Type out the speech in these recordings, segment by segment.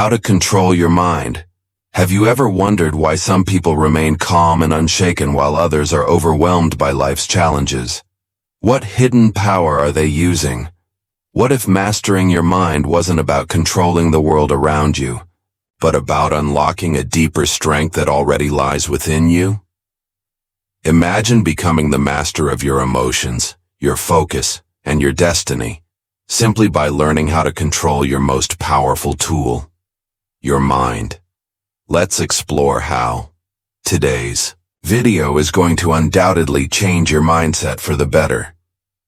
How to control your mind. Have you ever wondered why some people remain calm and unshaken while others are overwhelmed by life's challenges? What hidden power are they using? What if mastering your mind wasn't about controlling the world around you, but about unlocking a deeper strength that already lies within you? Imagine becoming the master of your emotions, your focus, and your destiny, simply by learning how to control your most powerful tool, your mind. Let's explore how. Today's video is going to undoubtedly change your mindset for the better.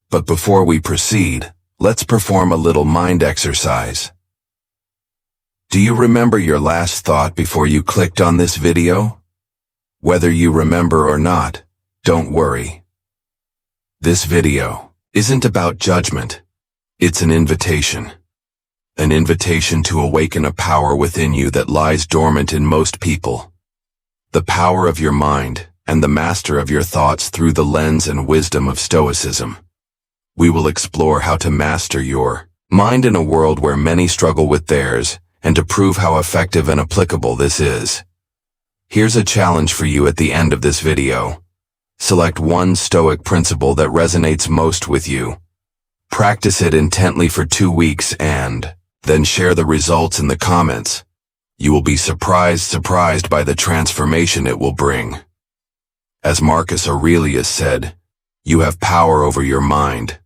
But before we proceed, let's perform a little mind exercise. Do you remember your last thought before you clicked on this video? Whether you remember or not, don't worry. This video isn't about judgment. It's an invitation. An invitation to awaken a power within you that lies dormant in most people. The power of your mind and the master of your thoughts through the lens and wisdom of Stoicism. We will explore how to master your mind in a world where many struggle with theirs, and to prove how effective and applicable this is. Here's a challenge for you at the end of this video. Select one Stoic principle that resonates most with you. Practice it intently for 2 weeks and then share the results in the comments. You will be surprised by the transformation it will bring. As Marcus Aurelius said, you have power over your mind,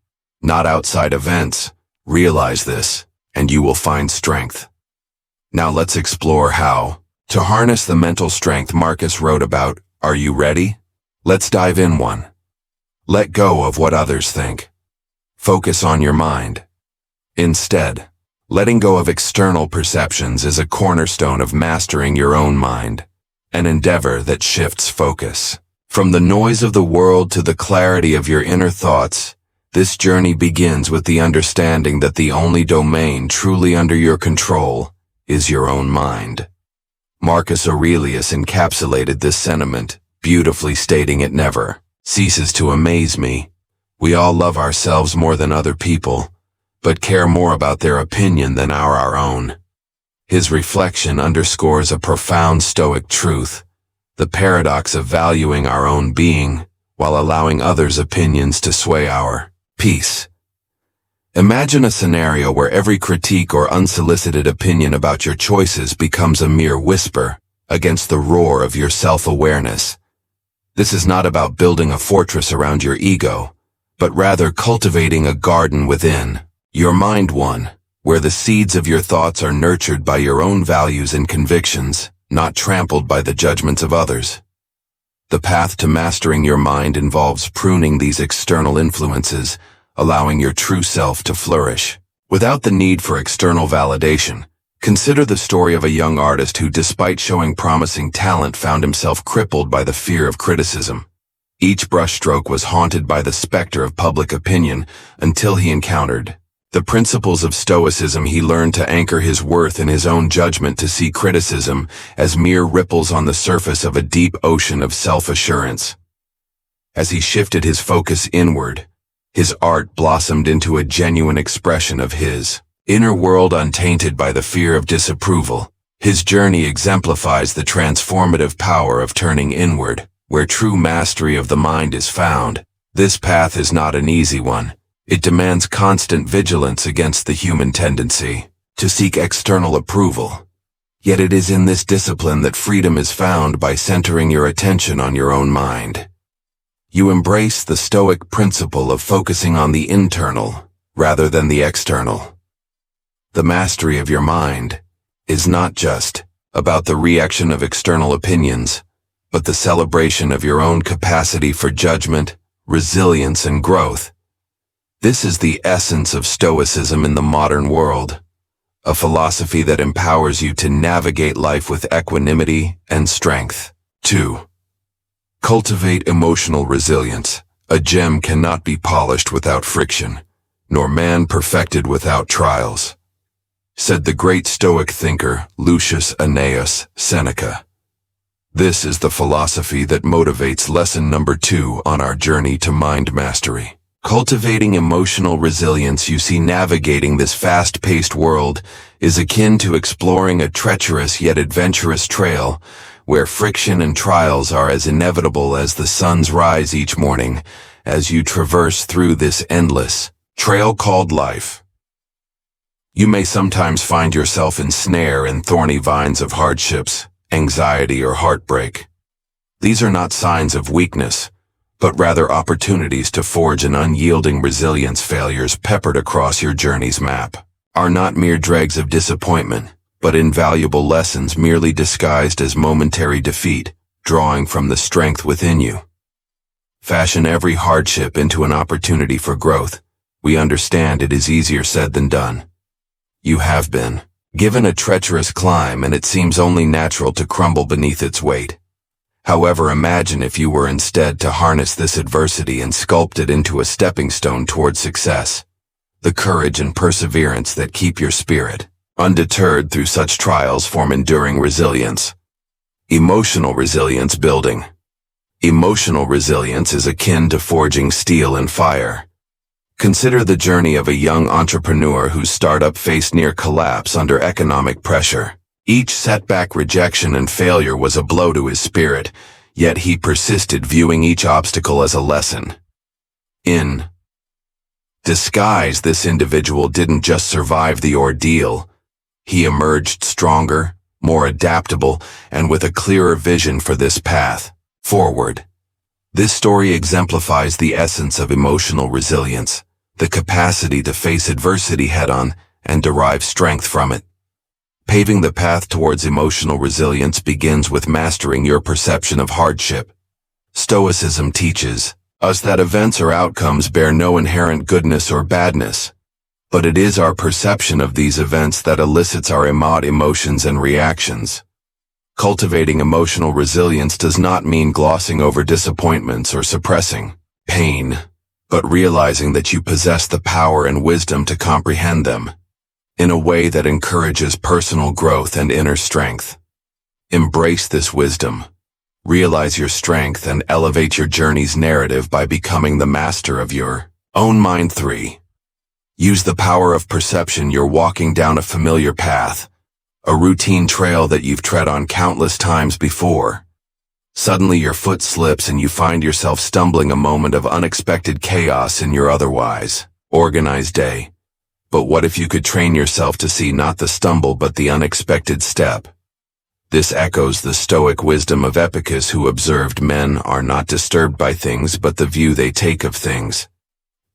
not outside events. Realize this, and you will find strength. Now let's explore how to harness the mental strength Marcus wrote about. Are you ready? Let's dive in. 1. Let go of what others think. Focus on your mind. Instead, letting go of external perceptions is a cornerstone of mastering your own mind, an endeavor that shifts focus. From the noise of the world to the clarity of your inner thoughts, this journey begins with the understanding that the only domain truly under your control is your own mind. Marcus Aurelius encapsulated this sentiment, beautifully stating, "It never ceases to amaze me. We all love ourselves more than other people, but care more about their opinion than our own." His reflection underscores a profound Stoic truth, the paradox of valuing our own being while allowing others' opinions to sway our peace. Imagine a scenario where every critique or unsolicited opinion about your choices becomes a mere whisper against the roar of your self-awareness. This is not about building a fortress around your ego, but rather cultivating a garden within your mind, one where the seeds of your thoughts are nurtured by your own values and convictions, not trampled by the judgments of others. The path to mastering your mind involves pruning these external influences, allowing your true self to flourish. Without the need for external validation, consider the story of a young artist who, despite showing promising talent, found himself crippled by the fear of criticism. Each brushstroke was haunted by the specter of public opinion until he encountered the principles of Stoicism. He learned to anchor his worth in his own judgment, to see criticism as mere ripples on the surface of a deep ocean of self-assurance. As he shifted his focus inward, his art blossomed into a genuine expression of his inner world, untainted by the fear of disapproval. His journey exemplifies the transformative power of turning inward, where true mastery of the mind is found. This path is not an easy one. It demands constant vigilance against the human tendency to seek external approval. Yet it is in this discipline that freedom is found, by centering your attention on your own mind. You embrace the Stoic principle of focusing on the internal rather than the external. The mastery of your mind is not just about the reaction of external opinions, but the celebration of your own capacity for judgment, resilience, and growth. This is the essence of Stoicism in the modern world, a philosophy that empowers you to navigate life with equanimity and strength. 2. Cultivate emotional resilience. A gem cannot be polished without friction, nor man perfected without trials, said the great Stoic thinker Lucius Annaeus Seneca. This is the philosophy that motivates lesson number 2 on our journey to mind mastery. Cultivating emotional resilience, you see, navigating this fast-paced world is akin to exploring a treacherous yet adventurous trail, where friction and trials are as inevitable as the sun's rise each morning as you traverse through this endless trail called life. You may sometimes find yourself ensnared in thorny vines of hardships, anxiety, or heartbreak. These are not signs of weakness, but rather opportunities to forge an unyielding resilience. Failures peppered across your journey's map are not mere dregs of disappointment, but invaluable lessons merely disguised as momentary defeat, drawing from the strength within you. Fashion every hardship into an opportunity for growth. We understand it is easier said than done. You have been given a treacherous climb, and it seems only natural to crumble beneath its weight. However, imagine if you were instead to harness this adversity and sculpt it into a stepping stone towards success. The courage and perseverance that keep your spirit undeterred through such trials form enduring resilience. Emotional resilience building. Emotional resilience is akin to forging steel in fire. Consider the journey of a young entrepreneur whose startup faced near collapse under economic pressure. Each setback, rejection, and failure was a blow to his spirit, yet he persisted, viewing each obstacle as a lesson. In disguise, this individual didn't just survive the ordeal. He emerged stronger, more adaptable, and with a clearer vision for this path forward. This story exemplifies the essence of emotional resilience, the capacity to face adversity head-on and derive strength from it. Paving the path towards emotional resilience begins with mastering your perception of hardship. Stoicism teaches us that events or outcomes bear no inherent goodness or badness, but it is our perception of these events that elicits our emotions and reactions. Cultivating emotional resilience does not mean glossing over disappointments or suppressing pain, but realizing that you possess the power and wisdom to comprehend them in a way that encourages personal growth and inner strength. Embrace this wisdom, realize your strength, and elevate your journey's narrative by becoming the master of your own mind. 3. Use the power of perception. You're walking down a familiar path, a routine trail that you've tread on countless times before. Suddenly your foot slips and you find yourself stumbling, a moment of unexpected chaos in your otherwise organized day. But what if you could train yourself to see not the stumble but the unexpected step? This echoes the Stoic wisdom of Epictetus, who observed men are not disturbed by things but the view they take of things.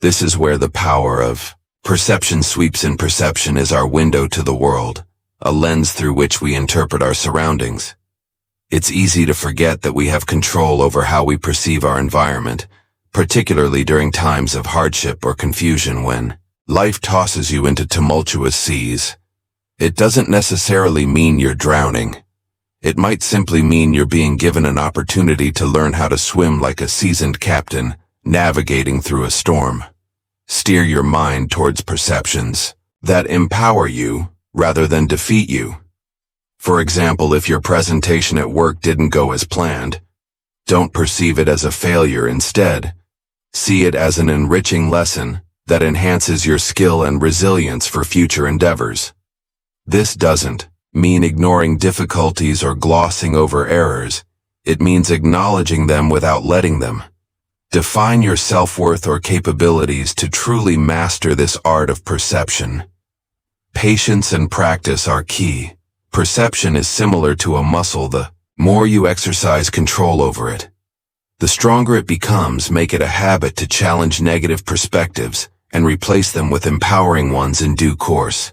This is where the power of perception sweeps in. Perception is our window to the world, a lens through which we interpret our surroundings. It's easy to forget that we have control over how we perceive our environment, particularly during times of hardship or confusion. When life tosses you into tumultuous seas, it doesn't necessarily mean you're drowning. It might simply mean you're being given an opportunity to learn how to swim like a seasoned captain, navigating through a storm. Steer your mind towards perceptions that empower you rather than defeat you. For example, if your presentation at work didn't go as planned, don't perceive it as a failure. Instead, see it as an enriching lesson that enhances your skill and resilience for future endeavors. This doesn't mean ignoring difficulties or glossing over errors. It means acknowledging them without letting them define your self-worth or capabilities. To truly master this art of perception, patience and practice are key. Perception is similar to a muscle. The more you exercise control over it, the stronger it becomes. Make it a habit to challenge negative perspectives and replace them with empowering ones in due course.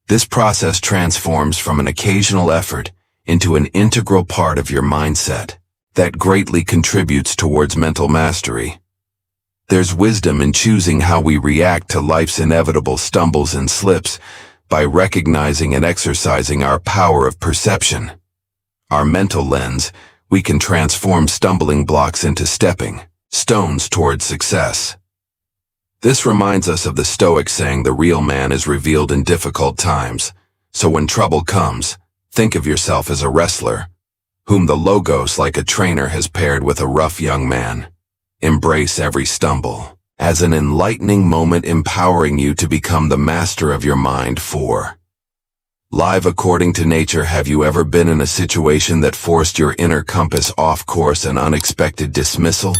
This process transforms from an occasional effort into an integral part of your mindset that greatly contributes towards mental mastery. There's wisdom in choosing how we react to life's inevitable stumbles and slips. By recognizing and exercising our power of perception, our mental lens, we can transform stumbling blocks into stepping stones towards success. This reminds us of the Stoic saying, the real man is revealed in difficult times. So when trouble comes, think of yourself as a wrestler, whom the Logos, like a trainer, has paired with a rough young man. Embrace every stumble, as an enlightening moment empowering you to become the master of your mind. 4. Live according to nature. Have you ever been in a situation that forced your inner compass off course? An unexpected dismissal,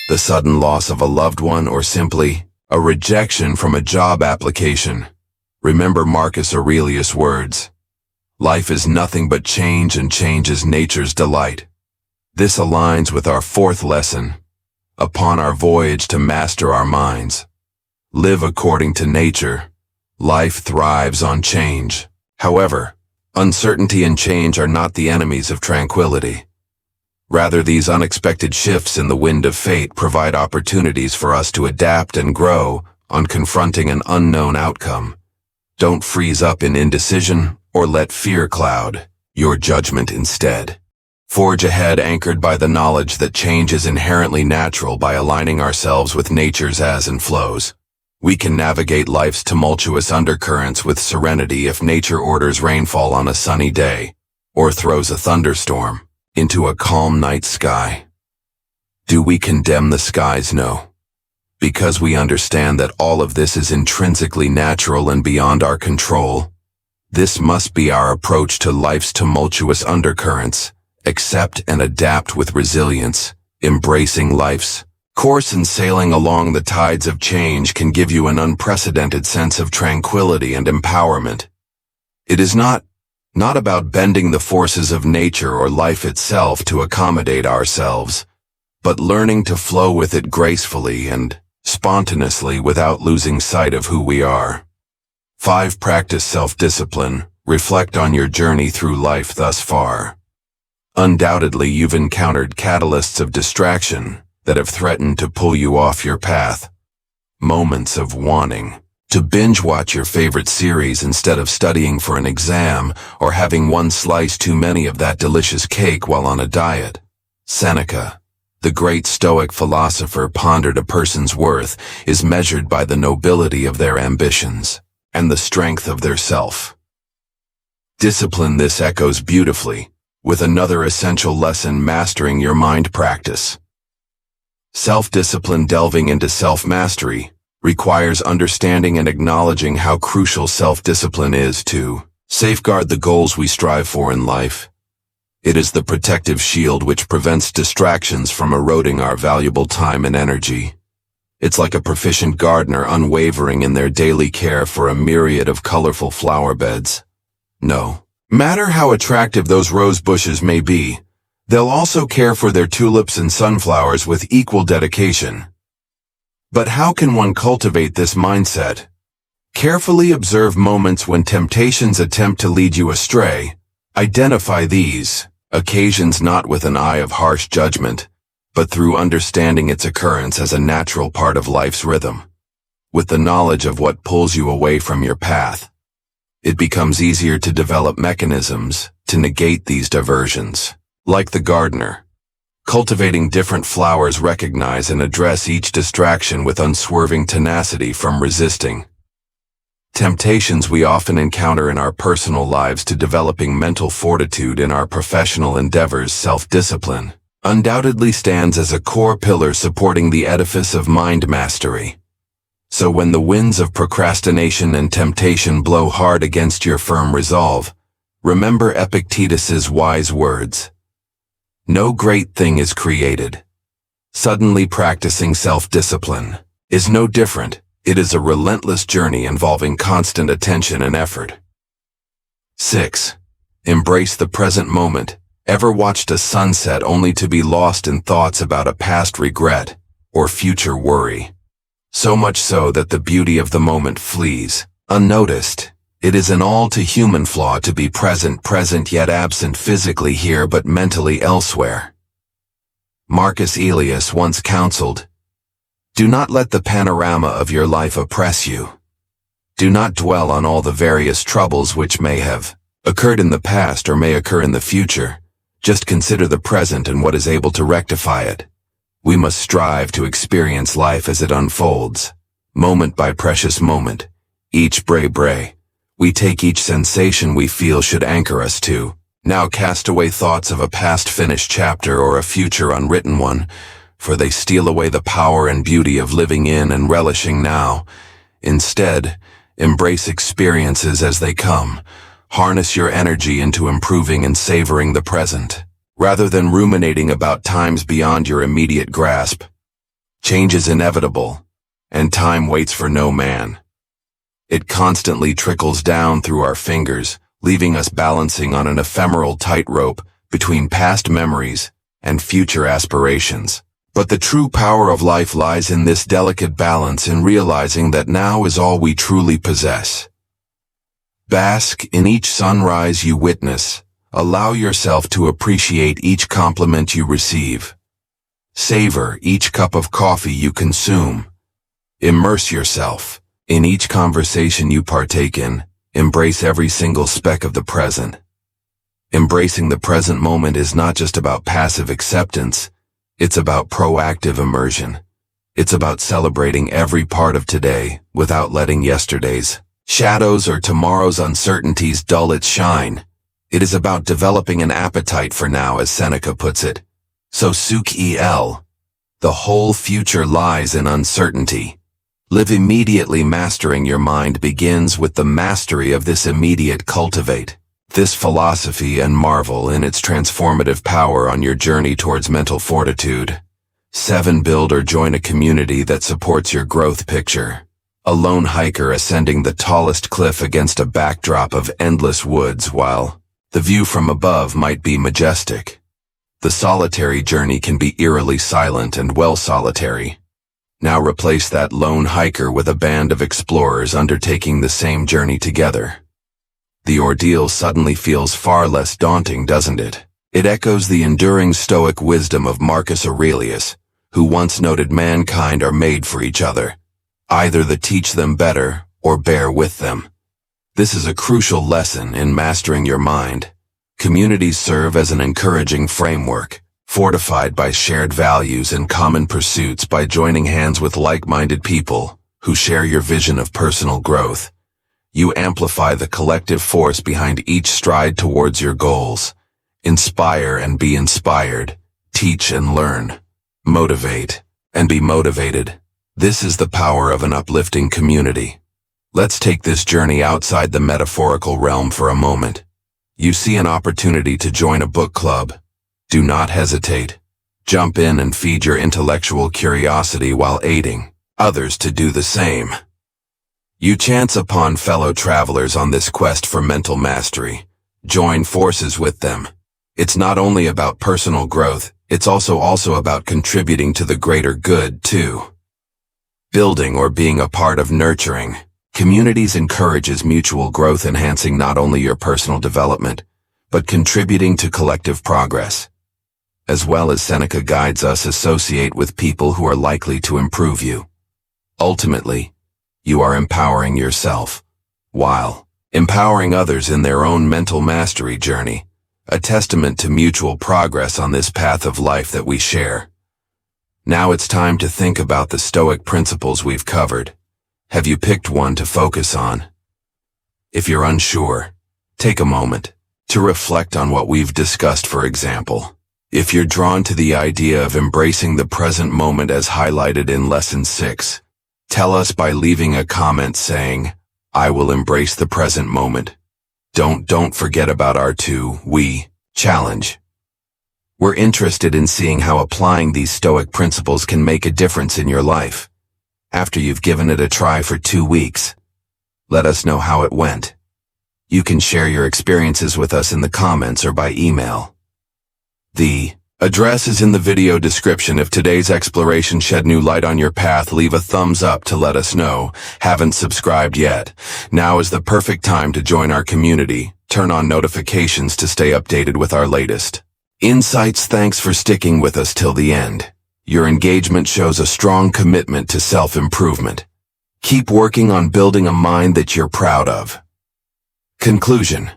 the sudden loss of a loved one, or simply a rejection from a job application? Remember Marcus Aurelius' words: life is nothing but change, and change is nature's delight. This aligns with our 4th lesson. Upon our voyage to master our minds, live according to nature. Life thrives on change. However, uncertainty and change are not the enemies of tranquility. Rather, these unexpected shifts in the wind of fate provide opportunities for us to adapt and grow on confronting an unknown outcome. Don't freeze up in indecision or let fear cloud your judgment. Instead, forge ahead anchored by the knowledge that change is inherently natural. By aligning ourselves with nature's ebbs and flows, we can navigate life's tumultuous undercurrents with serenity. If nature orders rainfall on a sunny day, or throws a thunderstorm into a calm night sky, do we condemn the skies? No. Because we understand that all of this is intrinsically natural and beyond our control. This must be our approach to life's tumultuous undercurrents. Accept and adapt with resilience. Embracing life's course and sailing along the tides of change can give you an unprecedented sense of tranquility and empowerment. It is not about bending the forces of nature or life itself to accommodate ourselves, but learning to flow with it gracefully and spontaneously without losing sight of who we are. 5. Practice self-discipline. Reflect on your journey through life thus far. Undoubtedly, you've encountered catalysts of distraction that have threatened to pull you off your path. Moments of wanting to binge-watch your favorite series instead of studying for an exam, or having one slice too many of that delicious cake while on a diet. Seneca, the great Stoic philosopher, pondered a person's worth is measured by the nobility of their ambitions and the strength of their self-discipline. This echoes beautifully with another essential lesson: mastering your mind practice. Self-discipline, delving into self-mastery, requires understanding and acknowledging how crucial self-discipline is to safeguard the goals we strive for in life. It is the protective shield which prevents distractions from eroding our valuable time and energy. It's like a proficient gardener unwavering in their daily care for a myriad of colorful flower beds. No matter how attractive those rose bushes may be, they'll also care for their tulips and sunflowers with equal dedication. But how can one cultivate this mindset? Carefully observe moments when temptations attempt to lead you astray. Identify these occasions not with an eye of harsh judgment, but through understanding its occurrence as a natural part of life's rhythm. With the knowledge of what pulls you away from your path, it becomes easier to develop mechanisms to negate these diversions. Like the gardener, cultivating different flowers, recognize and address each distraction with unswerving tenacity from resisting temptations we often encounter in our personal lives to developing mental fortitude in our professional endeavors. Self-discipline undoubtedly stands as a core pillar supporting the edifice of mind mastery. So when the winds of procrastination and temptation blow hard against your firm resolve, remember Epictetus's wise words: no great thing is created suddenly. Practicing self-discipline is no different. It is a relentless journey involving constant attention and effort. 6. Embrace the present moment. Ever watched a sunset only to be lost in thoughts about a past regret or future worry? So much so that the beauty of the moment flees unnoticed. It is an all-too-human flaw to be present yet absent physically here but mentally elsewhere. Marcus Aurelius once counseled, "Do not let the panorama of your life oppress you. Do not dwell on all the various troubles which may have occurred in the past or may occur in the future. Just consider the present and what is able to rectify it. We must strive to experience life as it unfolds, moment by precious moment. Each bray. We take each sensation we feel should anchor us to. Now cast away thoughts of a past finished chapter or a future unwritten one. for they steal away the power and beauty of living in and relishing now. Instead, embrace experiences as they come. Harness your energy into improving and savoring the present, rather than ruminating about times beyond your immediate grasp. Change is inevitable, and time waits for no man. It constantly trickles down through our fingers, leaving us balancing on an ephemeral tightrope between past memories and future aspirations. But the true power of life lies in this delicate balance, in realizing that now is all we truly possess. Bask in each sunrise you witness. Allow yourself to appreciate each compliment you receive. Savor each cup of coffee you consume. Immerse yourself in each conversation you partake in. Embrace every single speck of the present. Embracing the present moment is not just about passive acceptance. It's about proactive immersion. It's about celebrating every part of today without letting yesterday's shadows or tomorrow's uncertainties dull its shine. It is about developing an appetite for now, as Seneca puts it. So the whole future lies in uncertainty. Live immediately. Mastering your mind begins with the mastery of this immediate. Cultivate this philosophy and marvel in its transformative power on your journey towards mental fortitude. 7. Build or join a community that supports your growth. Picture a lone hiker ascending the tallest cliff against a backdrop of endless woods. While the view from above might be majestic, the solitary journey can be eerily silent and solitary. Now replace that lone hiker with a band of explorers undertaking the same journey together. The ordeal suddenly feels far less daunting, doesn't it? It echoes the enduring Stoic wisdom of Marcus Aurelius, who once noted mankind are made for each other, either to teach them better or bear with them. This is a crucial lesson in mastering your mind. Communities serve as an encouraging framework, fortified by shared values and common pursuits. By joining hands with like-minded people who share your vision of personal growth, you amplify the collective force behind each stride towards your goals. Inspire and be inspired. Teach and learn. Motivate and be motivated. This is the power of an uplifting community. Let's take this journey outside the metaphorical realm for a moment. You see an opportunity to join a book club. Do not hesitate. Jump in and feed your intellectual curiosity while aiding others to do the same. You chance upon fellow travelers on this quest for mental mastery. Join forces with them. It's not only about personal growth, it's also about contributing to the greater good too. Building or being a part of nurturing communities encourages mutual growth, enhancing not only your personal development, but contributing to collective progress. As well as Seneca guides us, associate with people who are likely to improve you. Ultimately, you are empowering yourself, while empowering others in their own mental mastery journey, a testament to mutual progress on this path of life that we share. Now it's time to think about the Stoic principles we've covered. Have you picked one to focus on? If you're unsure, take a moment to reflect on what we've discussed. For example, if you're drawn to the idea of embracing the present moment as highlighted in Lesson 6, tell us by leaving a comment saying, "I will embrace the present moment." Don't forget about our we challenge. We're interested in seeing how applying these Stoic principles can make a difference in your life. After you've given it a try for 2 weeks, let us know how it went. You can share your experiences with us in the comments or by email. The address is in the video description. If today's exploration shed new light on your path, leave a thumbs up to let us know. Haven't subscribed yet? Now is the perfect time to join our community. Turn on notifications to stay updated with our latest insights. Thanks for sticking with us till the end. Your engagement shows a strong commitment to self-improvement. Keep working on building a mind that you're proud of. Conclusion.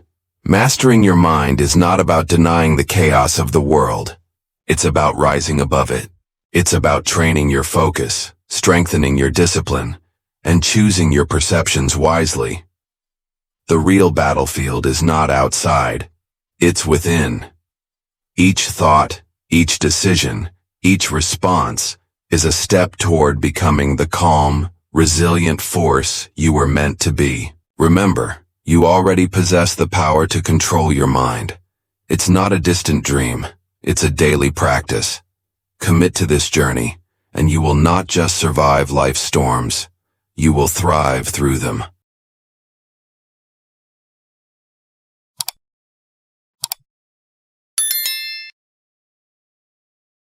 Mastering your mind is not about denying the chaos of the world. It's about rising above it. It's about training your focus, strengthening your discipline, and choosing your perceptions wisely. The real battlefield is not outside. It's within. Each thought, each decision, Each response is a step toward becoming the calm, resilient force you were meant to be. Remember, you already possess the power to control your mind. It's not a distant dream, it's a daily practice. Commit to this journey, and you will not just survive life's storms, you will thrive through them.